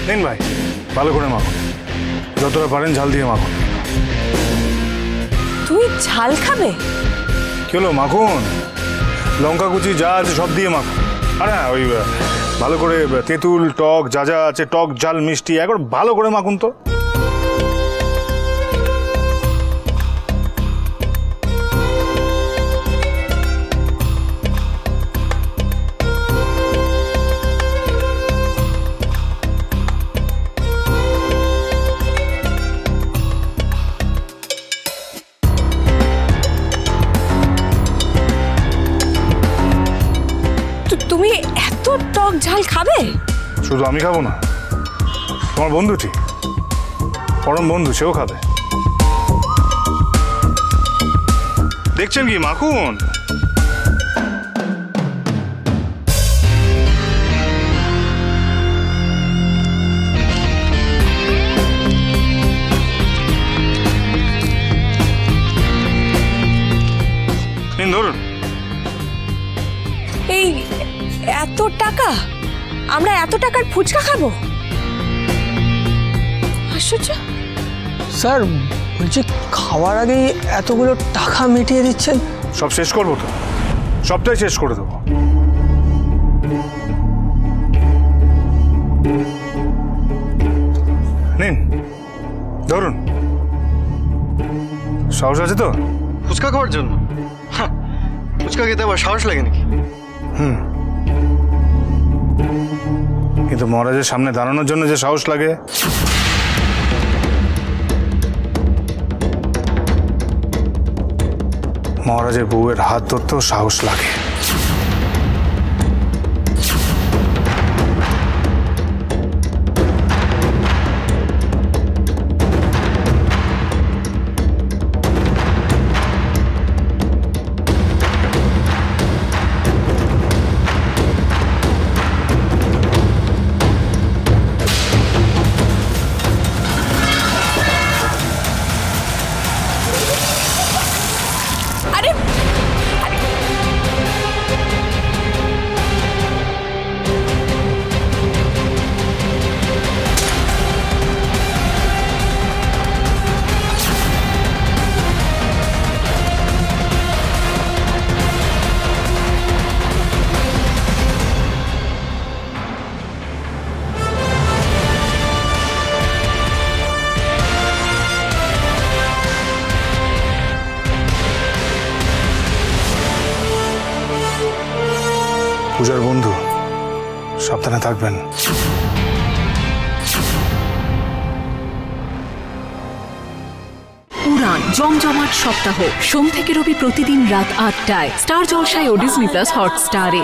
নিন ভাই, ভালো করে মাখুন, যতটা পারেন ঝাল দিয়ে মাখুন। তুমি ঝাল খাবে? কি হলো, মাখুন, লঙ্কা কুচি যা আছে সব দিয়ে মাখুন। আর হ্যাঁ, ওই ভালো করে তেঁতুল টক যা যা আছে, টক ঝাল মিষ্টি একবার ভালো করে মাখুন তো। তুমি এত টক ঝাল খাবে? শুধু আমি খাবো না, তোমার বন্ধুটি, পরম বন্ধু, সেও খাবে। দেখছেন কি, মাখুন। নিন, ধরুন। এই এত টাকা? আমরা এত টাকার ফুচকা খাবো? আশ্চর্য। স্যার বলছি, খাওয়ার আগেই এতগুলো টাকা মিটিয়ে দিচ্ছেন? সব শেষ করবো তো, সবটাই শেষ করে দেবো। নিন, ধরুন। সাহস আছে তো ফুচকা খাওয়ার জন্য? ফুচকা খেতে আবার সাহস লাগে নাকি? কিন্তু মহারাজের সামনে দাঁড়ানোর জন্য যে সাহস লাগে, মহারাজের বউয়ের হাত ধরতেও সাহস লাগে। পূজার বন্ধু, সাবধানে থাকবেন। উড়ান জমজমাট সপ্তাহ, সোম থেকে রবি প্রতিদিন রাত ৮টায় স্টার জলসায় ও ডিজনি প্লাস হটস্টারে।